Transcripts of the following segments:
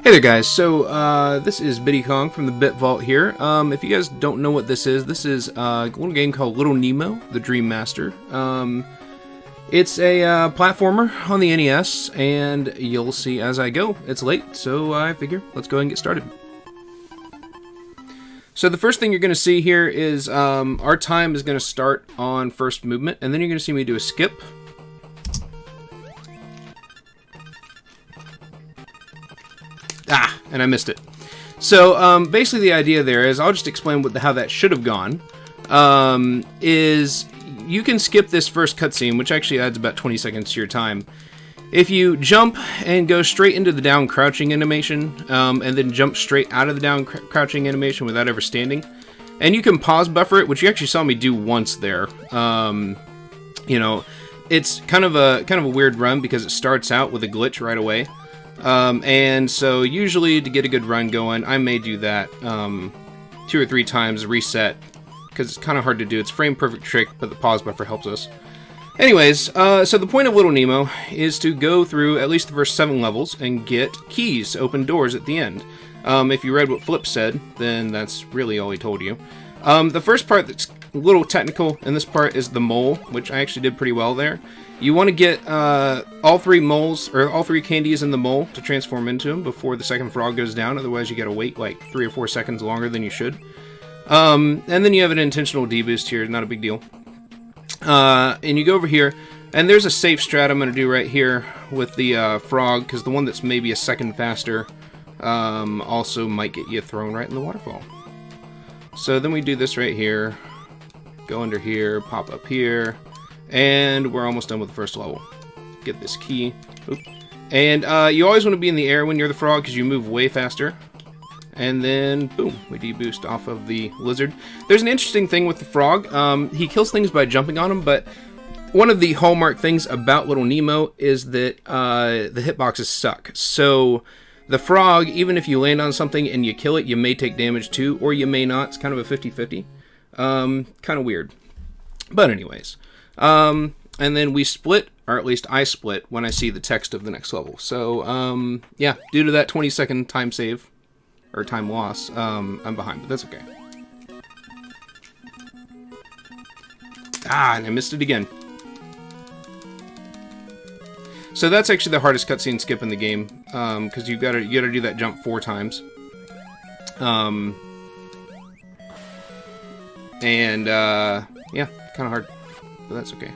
Hey there guys, so this is Biddy Kong from the BitVault here. If you guys don't know what this is a little game called Little Nemo, the Dream Master. It's a platformer on the NES, and you'll see as I go. It's late, so I figure let's go ahead and get started. So the first thing you're going to see here is our time is going to start on first movement, and then you're going to see me do a skip. And I missed it. So basically the idea there is, I'll just explain how that should have gone, is you can skip this first cutscene, which actually adds about 20 seconds to your time. If you jump and go straight into the down crouching animation, and then jump straight out of the down crouching animation without ever standing, and you can pause buffer it, which you actually saw me do once there. You know, it's kind of a weird run because it starts out with a glitch right away. And so usually to get a good run going, I may do that 2 or 3 times, reset, because it's kind of hard to do. It's frame perfect trick, but the pause buffer helps us. Anyways, so the point of Little Nemo is to go through at least the first 7 levels and get keys to open doors at the end. If you read what Flip said, then that's really all he told you. The first part that's a little technical in this part is the mole, which I actually did pretty well there. You want to get all 3 moles, or all 3 candies in the mole to transform into them before the second frog goes down, otherwise you gotta wait like 3 or 4 seconds longer than you should. And then you have an intentional deboost here, not a big deal. And you go over here, and there's a safe strat I'm gonna do right here with the frog, because the one that's maybe a second faster also might get you thrown right in the waterfall. So then we do this right here, go under here, pop up here, and we're almost done with the first level. Get this key. Oop. And you always want to be in the air when you're the frog because you move way faster. And then, boom, we deboost off of the lizard. There's an interesting thing with the frog. He kills things by jumping on them, but one of the hallmark things about Little Nemo is that the hitboxes suck. So the frog, even if you land on something and you kill it, you may take damage too, or you may not. It's kind of a 50-50. Kind of weird. But anyways. And then we split, or at least I split, when I see the text of the next level. So, yeah, due to that 20-second time save, or time loss, I'm behind, but that's okay. And I missed it again. So that's actually the hardest cutscene skip in the game, because you gotta do that jump 4 times. Yeah, kind of hard. But that's okay.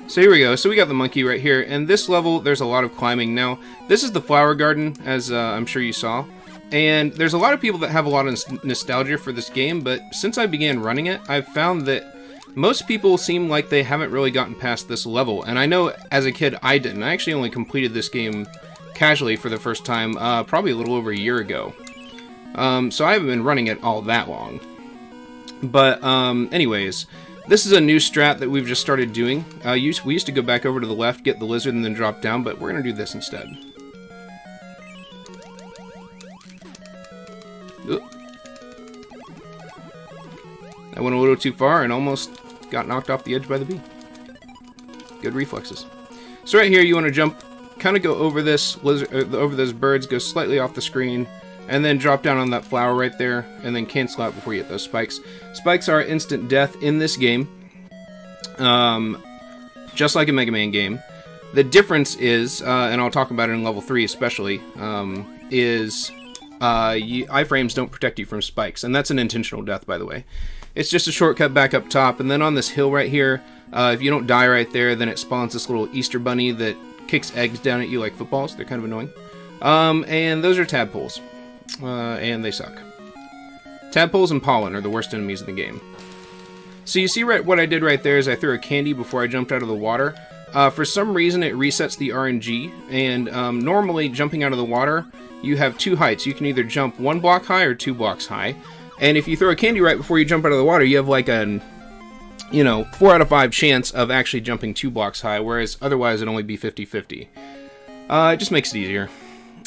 So here we go. So we got the monkey right here, and this level there's a lot of climbing. Now this is the flower garden, as I'm sure you saw, and there's a lot of people that have a lot of nostalgia for this game, but since I began running it, I've found that most people seem like they haven't really gotten past this level, and I know as a kid I didn't. I actually only completed this game casually for the first time probably a little over a year ago, so I haven't been running it all that long. But anyways, this is a new strat that we've just started doing. We used to go back over to the left, get the lizard, and then drop down, but we're going to do this instead. Oop. I went a little too far and almost got knocked off the edge by the bee. Good reflexes. So right here, you want to jump, kind of go over this lizard, over those birds, go slightly off the screen, and then drop down on that flower right there, and then cancel out before you hit those spikes. Spikes are instant death in this game, just like a Mega Man game. The difference is, and I'll talk about it in level 3 especially, is iframes don't protect you from spikes, and that's an intentional death, by the way. It's just a shortcut back up top, and then on this hill right here, if you don't die right there, then it spawns this little Easter bunny that kicks eggs down at you like footballs. They're kind of annoying. And those are tadpoles. And they suck. Tadpoles and pollen are the worst enemies in the game. So you see what I did right there is I threw a candy before I jumped out of the water. For some reason it resets the RNG, and normally jumping out of the water, you have 2 heights. You can either jump 1 block high or 2 blocks high. And if you throw a candy right before you jump out of the water, you have like a, 4 out of 5 chance of actually jumping 2 blocks high, whereas otherwise it'd only be 50-50. It just makes it easier.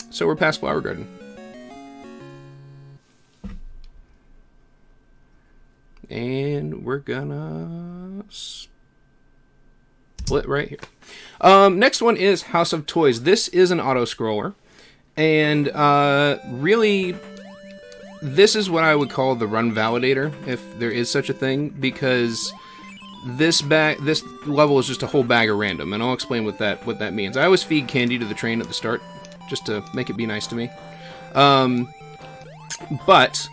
So we're past Flower Garden. And we're gonna split right here. Next one is House of Toys. This is an auto-scroller, and really, this is what I would call the run validator, if there is such a thing, because this level is just a whole bag of random, and I'll explain what that means. I always feed candy to the train at the start, just to make it be nice to me. But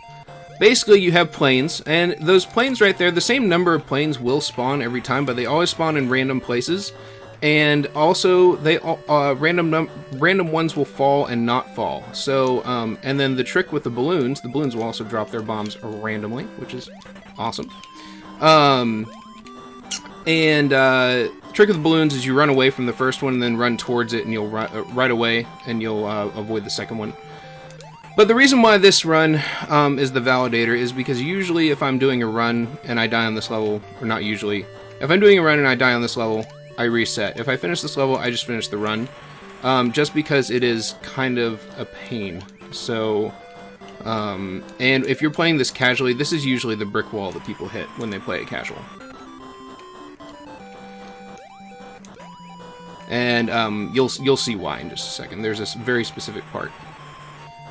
basically, you have planes, and those planes right there, the same number of planes will spawn every time, but they always spawn in random places. And also, they random ones will fall and not fall. So, and then the trick with the balloons will also drop their bombs randomly, which is awesome. Trick with the balloons is you run away from the first one and then run towards it, and you'll right away, and you'll avoid the second one. But the reason why this run is the validator is because usually if I'm doing a run and I die on this level, or not usually, if I'm doing a run and I die on this level, I reset. If I finish this level, I just finish the run, just because it is kind of a pain. So, and if you're playing this casually, this is usually the brick wall that people hit when they play it casual. And you'll see why in just a second. There's this very specific part.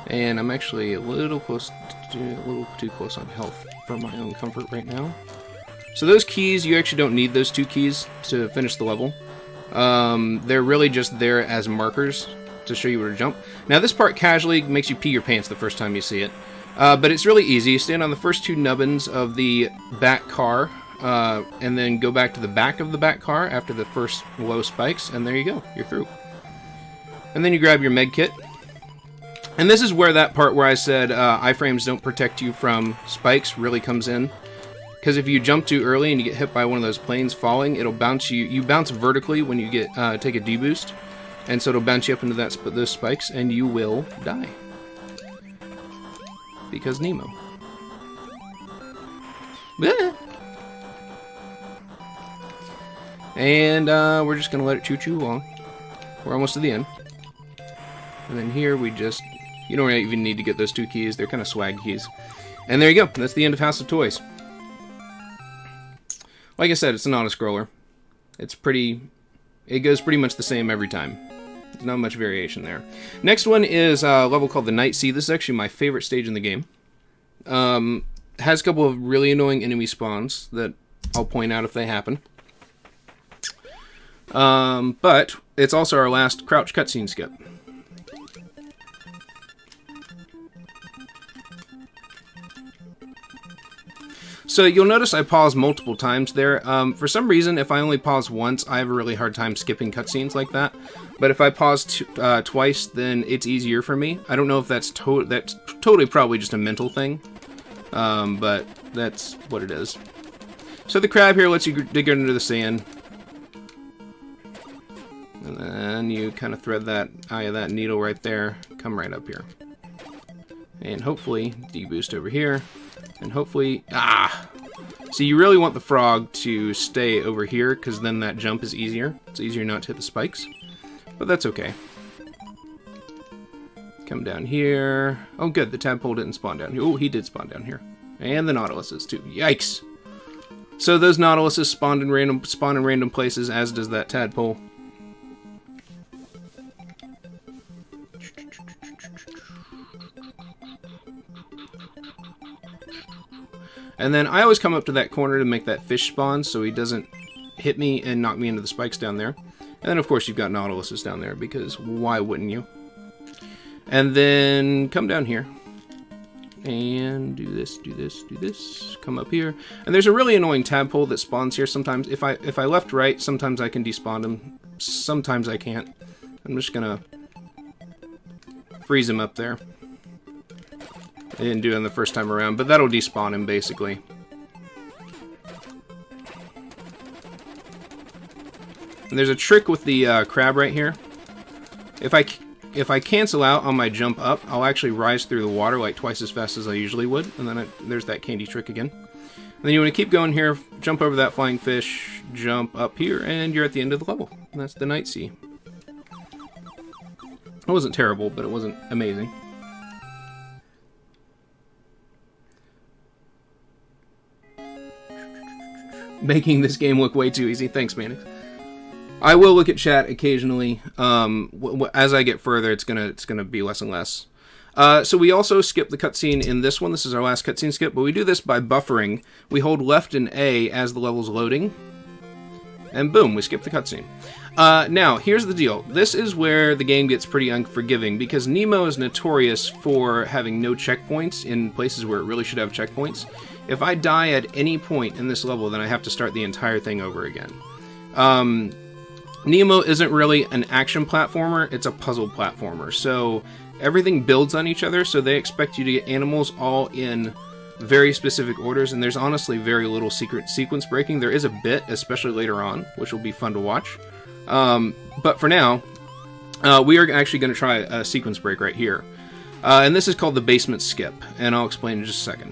And I'm actually a little too close on health for my own comfort right now. So those keys, you actually don't need those 2 keys to finish the level. They're really just there as markers to show you where to jump. Now this part casually makes you pee your pants the first time you see it. But it's really easy. You stand on the first 2 nubbins of the back car, and then go back to the back of the back car after the first low spikes, and there you go. You're through. And then you grab your med kit. And this is where that part where I said iframes don't protect you from spikes really comes in. Because if you jump too early and you get hit by one of those planes falling, it'll bounce you. You bounce vertically when you get take a deboost, and so it'll bounce you up into those spikes, and you will die. Because Nemo. And we're just gonna let it choo-choo along. We're almost to the end. And then here we just... You don't even need to get those 2 keys. They're kind of swag keys. And there you go. That's the end of House of Toys. Like I said, it's an auto-scroller. It goes pretty much the same every time. There's not much variation there. Next one is a level called the Night Sea. This is actually my favorite stage in the game. Has a couple of really annoying enemy spawns that I'll point out if they happen. But it's also our last crouch cutscene skip. So you'll notice I paused multiple times there. For some reason, if I only pause once, I have a really hard time skipping cutscenes like that. But if I pause twice, then it's easier for me. I don't know if that's totally probably just a mental thing, but that's what it is. So the crab here lets you dig into the sand. And then you kind of thread that eye of that needle right there, come right up here. And hopefully, deboost over here. And hopefully... So you really want the frog to stay over here, because then that jump is easier. It's easier not to hit the spikes. But that's okay. Come down here. Oh good, the tadpole didn't spawn down here. Oh, he did spawn down here. And the nautiluses too. Yikes! So those nautiluses spawn in random places, as does that tadpole. And then I always come up to that corner to make that fish spawn so he doesn't hit me and knock me into the spikes down there. And then of course you've got nautiluses down there, because why wouldn't you? And then come down here. And do this, do this, do this. Come up here. And there's a really annoying tadpole that spawns here sometimes. If I left right, sometimes I can despawn him. Sometimes I can't. I'm just gonna freeze him up there. I didn't do it on the first time around, but that'll despawn him, basically. And there's a trick with the crab right here. If I cancel out on my jump up, I'll actually rise through the water like twice as fast as I usually would, and then there's that candy trick again. And then you want to keep going here, jump over that flying fish, jump up here, and you're at the end of the level. And that's the Night Sea. It wasn't terrible, but it wasn't amazing. Making this game look way too easy. Thanks, Manix. I will look at chat occasionally. As I get further, it's gonna be less and less. So we also skip the cutscene in this one. This is our last cutscene skip, but we do this by buffering. We hold left and A as the level's loading, and boom, we skip the cutscene. Now, here's the deal. This is where the game gets pretty unforgiving, because Nemo is notorious for having no checkpoints in places where it really should have checkpoints. If I die at any point in this level, then I have to start the entire thing over again. Nemo isn't really an action platformer, it's a puzzle platformer. So everything builds on each other, so they expect you to get animals all in very specific orders, and there's honestly very little secret sequence breaking. There is a bit, especially later on, which will be fun to watch. But for now, we are actually going to try a sequence break right here. And this is called the basement skip, and I'll explain in just a second.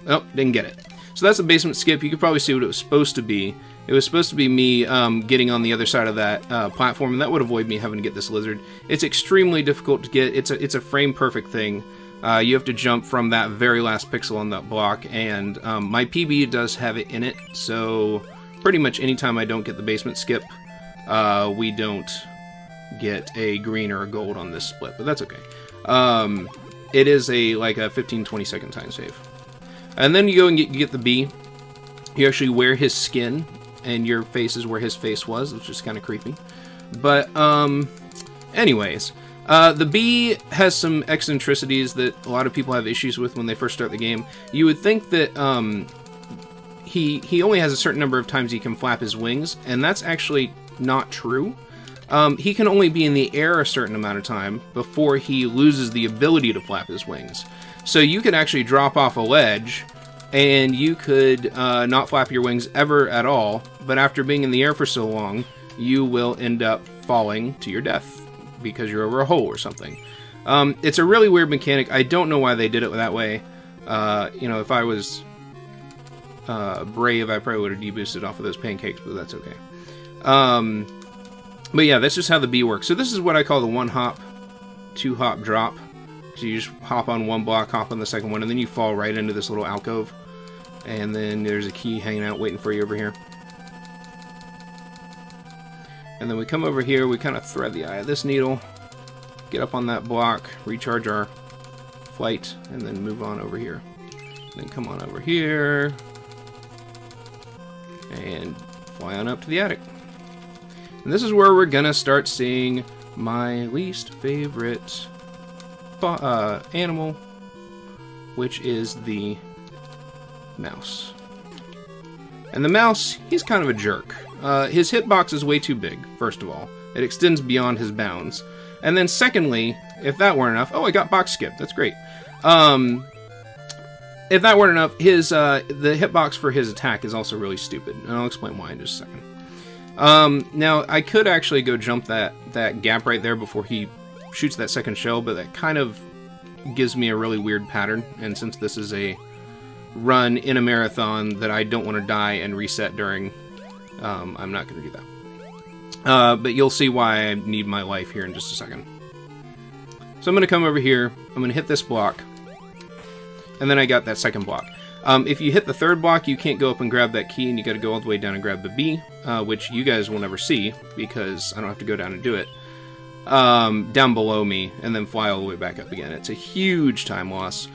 Oh, didn't get it. So that's the basement skip. You could probably see what it was supposed to be. It was supposed to be me getting on the other side of that platform, and that would avoid me having to get this lizard. It's extremely difficult to get. It's a frame-perfect thing. You have to jump from that very last pixel on that block, and my PB does have it in it, so pretty much anytime I don't get the basement skip, we don't get a green or a gold on this split, but that's okay. It is like a 15-20 second time save. And then you go and you get the B. You actually wear his skin, and your face is where his face was, which is kind of creepy. But, anyways, the B has some eccentricities that a lot of people have issues with when they first start the game. You would think that, he only has a certain number of times he can flap his wings, and that's actually not true. He can only be in the air a certain amount of time before he loses the ability to flap his wings. So you could actually drop off a ledge, and you could not flap your wings ever at all, but after being in the air for so long, you will end up falling to your death because you're over a hole or something. It's a really weird mechanic. I don't know why they did it that way. If I was brave, I probably would have deboosted off of those pancakes, but that's okay. But yeah, that's just how the B works. So this is what I call the 1-hop, 2-hop drop. So you just hop on one block, hop on the second one, and then you fall right into this little alcove. And then there's a key hanging out waiting for you over here. And then we come over here, we kind of thread the eye of this needle, get up on that block, recharge our flight, and then move on over here. Then come on over here, and fly on up to the attic. And this is where we're gonna start seeing my least favorite animal, which is the mouse. And the mouse, he's kind of a jerk. His hitbox is way too big, first of all. It extends beyond his bounds. And then secondly, if that weren't enough... Oh, I got box skip. That's great. If that weren't enough, the hitbox for his attack is also really stupid. And I'll explain why in just a second. Now, I could actually go jump that gap right there before he shoots that second shell, but that kind of gives me a really weird pattern. And since this is a run in a marathon that I don't want to die and reset during, I'm not going to do that. But you'll see why I need my life here in just a second. So I'm going to come over here, I'm going to hit this block, and then I got that second block. If you hit the third block, you can't go up and grab that key, and you got to go all the way down and grab the B, which you guys will never see, because I don't have to go down and do it. Down below me, and then fly all the way back up again. It's a huge time loss.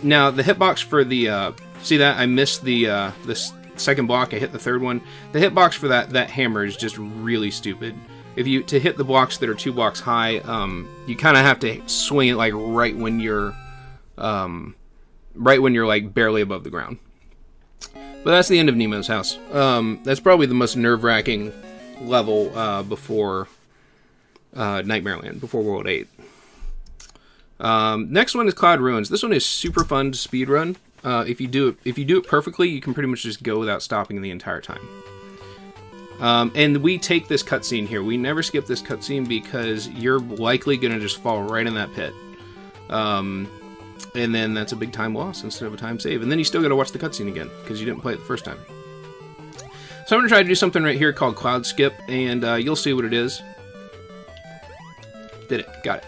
Now, the hitbox for the... see that? I missed the second block. I hit the third one. The hitbox for that hammer is just really stupid. To hit the blocks that are 2 blocks high, you kind of have to swing it like right when you're like barely above the ground. But that's the end of Nemo's house. That's probably the most nerve-wracking level before Nightmareland, before World 8. Next one is Cloud Ruins. This one is super fun to speedrun. If you do it perfectly, you can pretty much just go without stopping the entire time. And we take this cutscene here. We never skip this cutscene because you're likely going to just fall right in that pit. And then that's a big time loss instead of a time save. And then you still got to watch the cutscene again because you didn't play it the first time. So I'm going to try to do something right here called Cloud Skip, and you'll see what it is. Did it. Got it.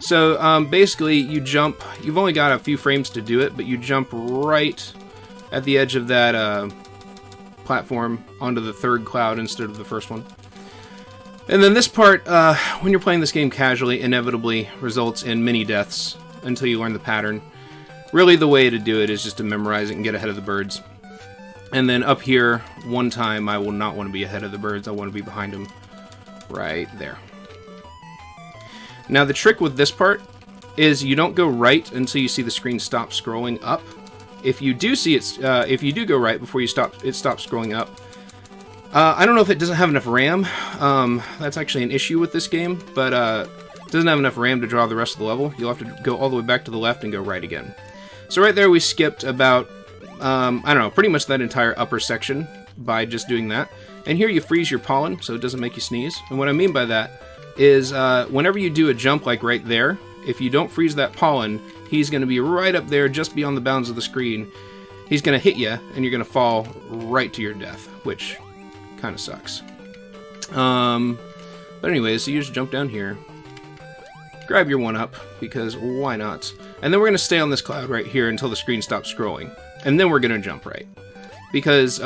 So basically you jump, you've only got a few frames to do it, but you jump right at the edge of that platform onto the third cloud instead of the first one. And then this part, when you're playing this game casually, inevitably results in many deaths until you learn the pattern. Really, the way to do it is just to memorize it and get ahead of the birds. And then up here, one time, I will not want to be ahead of the birds. I want to be behind them right there. Now, the trick with this part is you don't go right until you see the screen stop scrolling up. If you do see it, if you do go right before it stops scrolling up, I don't know if it doesn't have enough RAM. That's actually an issue with this game, but it doesn't have enough RAM to draw the rest of the level. You'll have to go all the way back to the left and go right again. So right there, we skipped about, I don't know, pretty much that entire upper section by just doing that. And here you freeze your pollen, so it doesn't make you sneeze. And what I mean by that is whenever you do a jump like right there, if you don't freeze that pollen, he's going to be right up there just beyond the bounds of the screen. He's going to hit you, and you're going to fall right to your death, which kind of sucks. But anyways, so you just jump down here, grab your 1-up, because why not? And then we're going to stay on this cloud right here until the screen stops scrolling. And then we're going to jump right. Because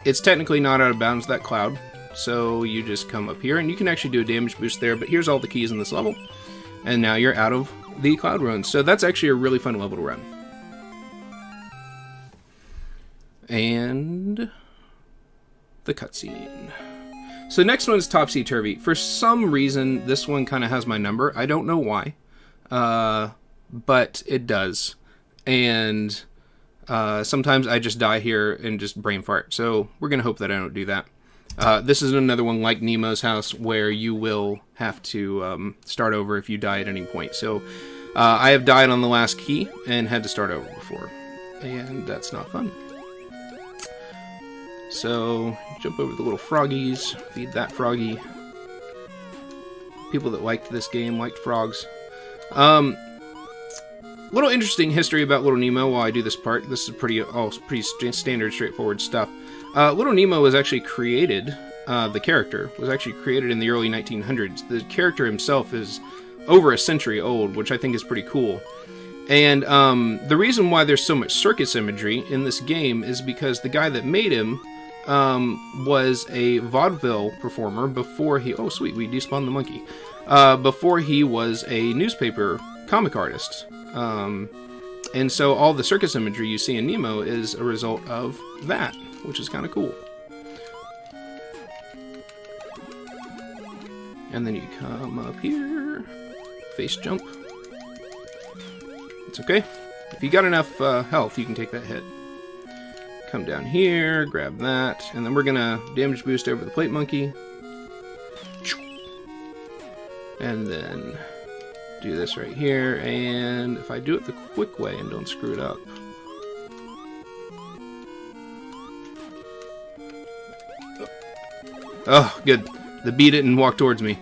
it's technically not out of bounds, that cloud. So you just come up here, and you can actually do a damage boost there, but here's all the keys in this level. And now you're out of the cloud run. So that's actually a really fun level to run. And the cutscene. So the next one is Topsy Turvy. For some reason, this one kind of has my number. I don't know why, but it does. And sometimes I just die here and just brain fart. So we're going to hope that I don't do that. This is another one like Nemo's house where you will have to start over if you die at any point. So I have died on the last key and had to start over before. And that's not fun. So, jump over the little froggies, feed that froggy. People that liked this game liked frogs. Little interesting history about Little Nemo while I do this part. This is pretty standard, straightforward stuff. Little Nemo was actually created, the character was actually created in the early 1900s. The character himself is over a century old, which I think is pretty cool. And the reason why there's so much circus imagery in this game is because the guy that made him was a vaudeville performer before he... Oh, sweet, we despawned the monkey. Before he was a newspaper comic artist. And so all the circus imagery you see in Nemo is a result of that, which is kind of cool. And then you come up here, face jump. It's okay. If you got enough health, you can take that hit. Come down here, grab that, and then we're gonna damage boost over the plate monkey. And then do this right here, and if I do it the quick way and don't screw it up. Oh, good. The bee didn't walk towards me.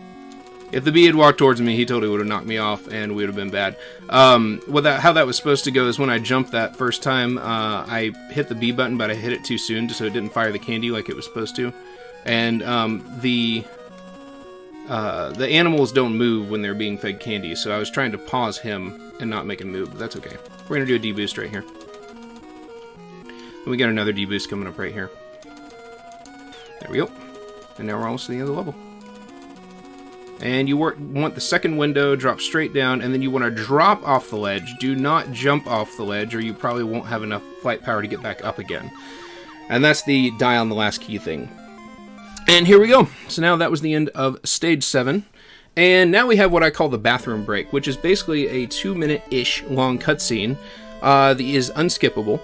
If the bee had walked towards me, he totally would have knocked me off, and we would have been bad. How that was supposed to go is when I jumped that first time, I hit the B button, but I hit it too soon, so it didn't fire the candy like it was supposed to. And the animals don't move when they're being fed candy, so I was trying to pause him and not make him move, but that's okay. We're going to do a D-boost right here. And we got another D-boost coming up right here. There we go. And now we're almost to the end of the level. And you want the second window, drop straight down, and then you want to drop off the ledge. Do not jump off the ledge, or you probably won't have enough flight power to get back up again. And that's the die on the last key thing. And here we go. So now that was the end of Stage 7. And now we have what I call the bathroom break, which is basically a 2-minute-ish long cutscene that is unskippable.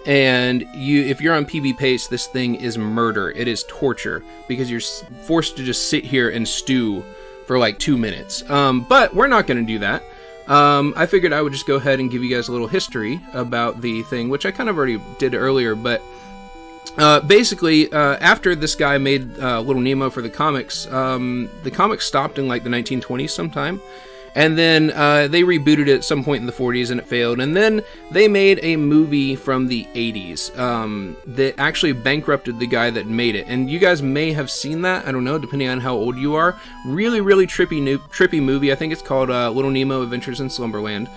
And if you're on PB pace, this thing is murder. It is torture, because you're forced to just sit here and stew for like 2 minutes. But we're not going to do that. I figured I would just go ahead and give you guys a little history about the thing, which I kind of already did earlier, but basically, after this guy made Little Nemo for the comics stopped in like the 1920s sometime. And then they rebooted it at some point in the 40s and it failed. And then they made a movie from the 80s that actually bankrupted the guy that made it. And you guys may have seen that. I don't know, depending on how old you are. Really, really trippy movie. I think it's called Little Nemo Adventures in Slumberland.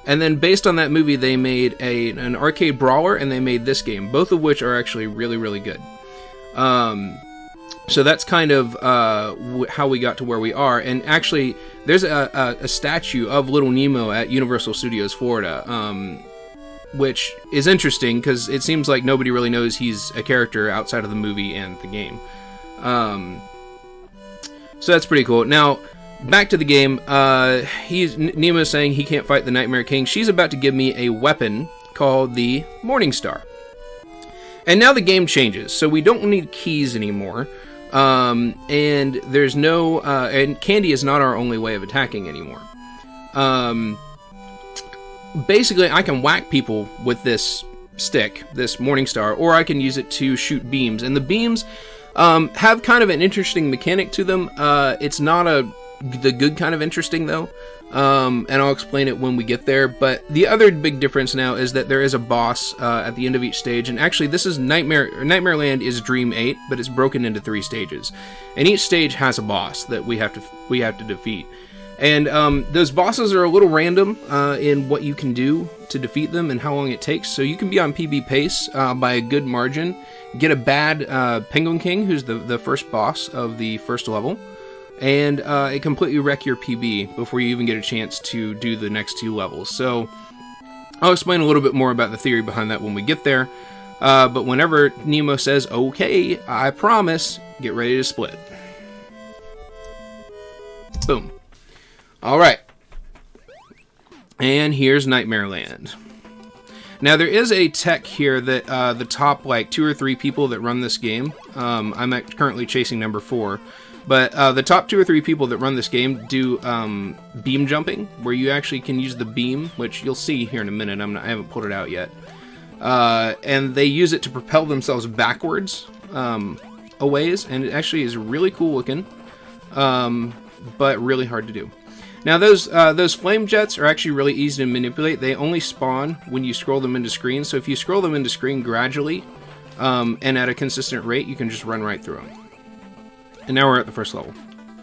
And then based on that movie, they made an arcade brawler, and they made this game, both of which are actually really, really good. So that's kind of how we got to where we are. And actually, there's a statue of Little Nemo at Universal Studios Florida, which is interesting because it seems like nobody really knows he's a character outside of the movie and the game. So that's pretty cool. Now, back to the game. Nemo's saying he can't fight the Nightmare King. She's about to give me a weapon called the Morning Star. And now the game changes, so we don't need keys anymore. And there's no... and candy is not our only way of attacking anymore. Basically, I can whack people with this stick, this Morning Star, or I can use it to shoot beams. And the beams have kind of an interesting mechanic to them. It's not the good kind of interesting, though. And I'll explain it when we get there. But the other big difference now is that there is a boss at the end of each stage. And actually, this is Nightmare Land is Dream 8, but it's broken into 3 stages. And each stage has a boss that we have to defeat. And those bosses are a little random in what you can do to defeat them and how long it takes. So you can be on PB pace by a good margin. Get a bad Penguin King, who's the first boss of the first level. And it completely wreck your PB before you even get a chance to do the next 2 levels. So I'll explain a little bit more about the theory behind that when we get there. But whenever Nemo says, okay, I promise, get ready to split. Boom. Alright. And here's Nightmare Land. Now there is a tech here that the top like 2 or 3 people that run this game, I'm currently chasing number 4, but the top 2 or 3 people that run this game do beam jumping, where you actually can use the beam, which you'll see here in a minute. I haven't pulled it out yet. And they use it to propel themselves backwards a ways, and it actually is really cool looking, but really hard to do. Now those flame jets are actually really easy to manipulate. They only spawn when you scroll them into screen, so if you scroll them into screen gradually and at a consistent rate, you can just run right through them. And now we're at the first level,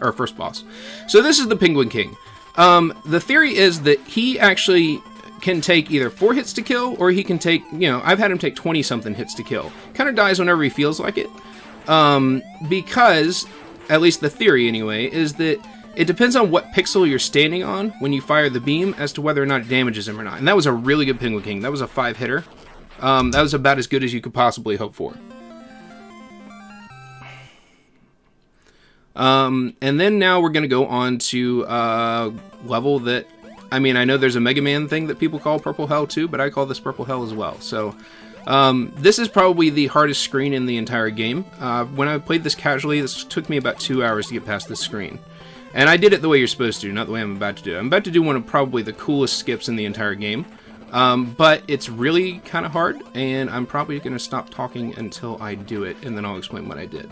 or first boss. So this is the Penguin King. The theory is that he actually can take either 4 hits to kill, or he can take, I've had him take 20-something hits to kill. Kind of dies whenever he feels like it. Because, at least the theory anyway, is that it depends on what pixel you're standing on when you fire the beam as to whether or not it damages him or not. And that was a really good Penguin King. That was a 5-hitter. That was about as good as you could possibly hope for. And then now we're going to go on to level that, I know there's a Mega Man thing that people call Purple Hell too, but I call this Purple Hell as well. So this is probably the hardest screen in the entire game. When I played this casually, this took me about 2 hours to get past this screen. And I did it the way you're supposed to, not the way I'm about to do it. I'm about to do one of probably the coolest skips in the entire game. But it's really kind of hard, and I'm probably going to stop talking until I do it, and then I'll explain what I did.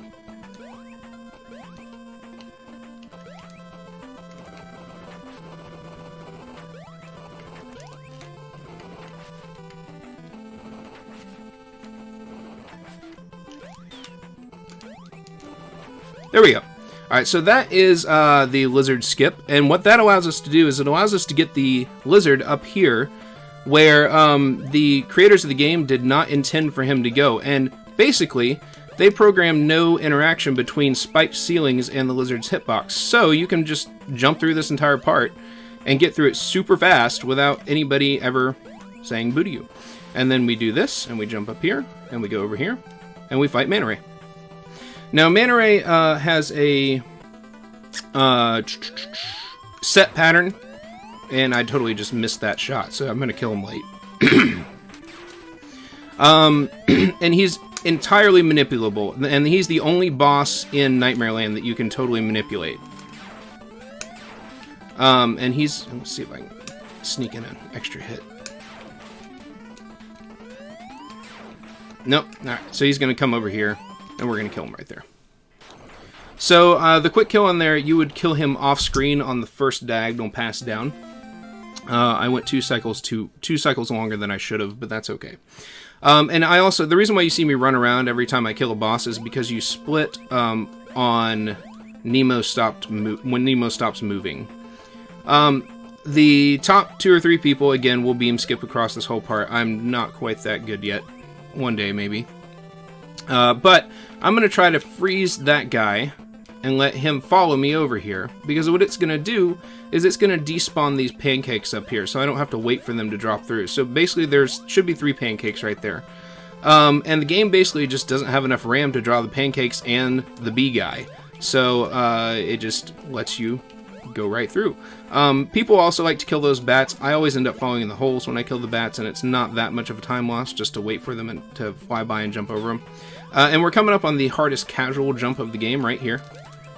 There we go. Alright, so that is the lizard skip, and what that allows us to do is it allows us to get the lizard up here where the creators of the game did not intend for him to go, and basically they programmed no interaction between spiked ceilings and the lizard's hitbox, so you can just jump through this entire part and get through it super fast without anybody ever saying boo to you. And then we do this, and we jump up here, and we go over here, and we fight Manta Ray. Now, Manta Ray has a set pattern, and I totally just missed that shot, so I'm going to kill him late. And he's entirely manipulable, and he's the only boss in Nightmare Land that you can totally manipulate. And he's... Let's see if I can sneak in an extra hit. Nope. Alright, so he's going to come over here. And we're going to kill him right there. So, the quick kill on there, you would kill him off-screen on the first diagonal pass down. I went 2 cycles longer than I should have, but that's okay. And I also, the reason why you see me run around every time I kill a boss is because you split on when Nemo stops moving. the top 2 or 3 people, again, will beam skip across this whole part. I'm not quite that good yet. One day, maybe. But I'm going to try to freeze that guy and let him follow me over here. Because what it's going to do is it's going to despawn these pancakes up here, so I don't have to wait for them to drop through. So basically there should be 3 pancakes right there. And the game basically just doesn't have enough RAM to draw the pancakes and the bee guy. So it just lets you go right through. People also like to kill those bats. I always end up falling in the holes when I kill the bats, and it's not that much of a time loss just to wait for them to fly by and jump over them. And we're coming up on the hardest casual jump of the game right here.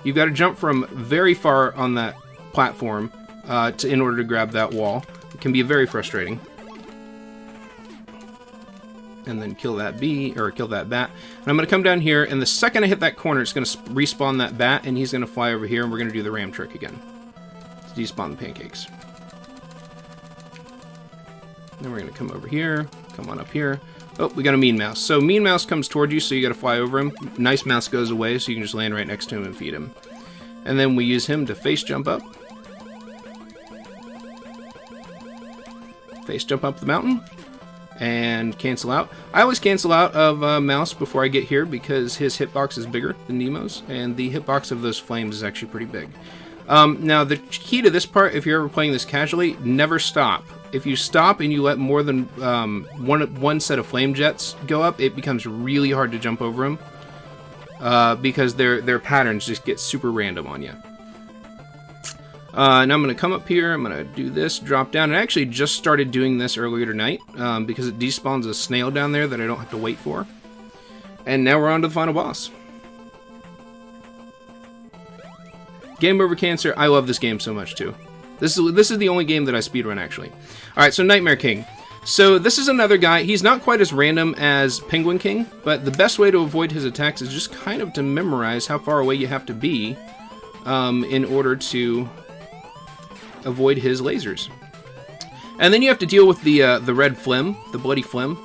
You've got to jump from very far on that platform in order to grab that wall. It can be very frustrating. And then kill that bee, or kill that bat. And I'm going to come down here, and the second I hit that corner, it's going to respawn that bat, and he's going to fly over here, and we're going to do the ram trick again. Despawn the pancakes. Then we're going to come over here, come on up here. Oh, we got a mean mouse. So mean mouse comes towards you, so you got to fly over him. Nice mouse goes away, so you can just land right next to him and feed him. And then we use him to face jump up. Face jump up the mountain. And cancel out. I always cancel out of mouse before I get here because his hitbox is bigger than Nemo's, and the hitbox of those flames is actually pretty big. Now, the key to this part, if you're ever playing this casually, never stop. If you stop and you let more than one set of flame jets go up, it becomes really hard to jump over them because their patterns just get super random on you. Now I'm going to come up here, I'm going to do this, drop down. I actually just started doing this earlier tonight because it despawns a snail down there that I don't have to wait for. And now we're on to the final boss. Game Over Cancer. I love this game so much too. This is the only game that I speedrun actually. Alright, so Nightmare King. So this is another guy. He's not quite as random as Penguin King, but the best way to avoid his attacks is just kind of to memorize how far away you have to be in order to avoid his lasers. And then you have to deal with the red phlegm, the bloody phlegm,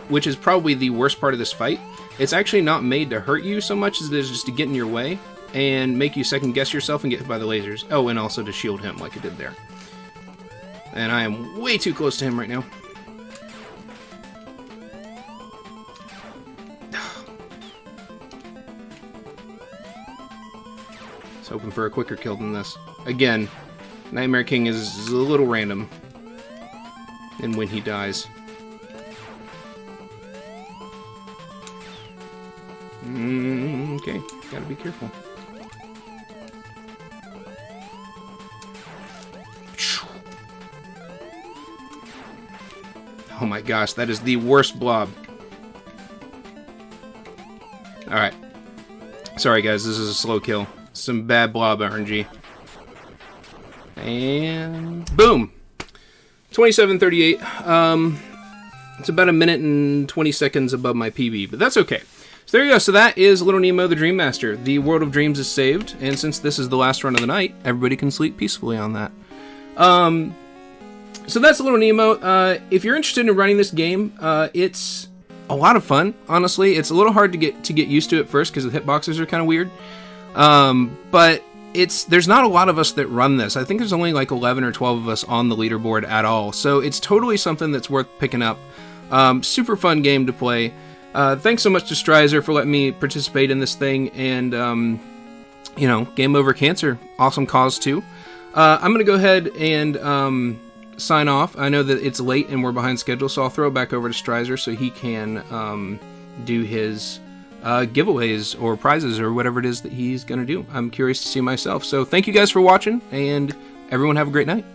which is probably the worst part of this fight. It's actually not made to hurt you so much as it is just to get in your way and make you second guess yourself and get hit by the lasers. Oh, and also to shield him like it did there. And I am way too close to him right now. I was hoping for a quicker kill than this. Again, Nightmare King is a little random in when he dies. Okay, gotta be careful. Oh my gosh, that is the worst blob. Alright. Sorry guys, this is a slow kill. Some bad blob RNG. And boom! 27:38. It's about a minute and 20 seconds above my PB, but that's okay. So there you go. So that is Little Nemo the Dream Master. The World of Dreams is saved, and since this is the last run of the night, everybody can sleep peacefully on that. So that's Little Nemo. If you're interested in running this game, it's a lot of fun, honestly. It's a little hard to get used to at first because the hitboxes are kind of weird. But there's not a lot of us that run this. I think there's only like 11 or 12 of us on the leaderboard at all. So it's totally something that's worth picking up. Super fun game to play. Thanks so much to Strizer for letting me participate in this thing. And, you know, Game Over Cancer. Awesome cause too. I'm going to go ahead and sign off. I know that it's late and we're behind schedule, so I'll throw it back over to Strizer so he can do his giveaways or prizes or whatever it is that he's going to do. I'm curious to see myself. So thank you guys for watching, and everyone have a great night.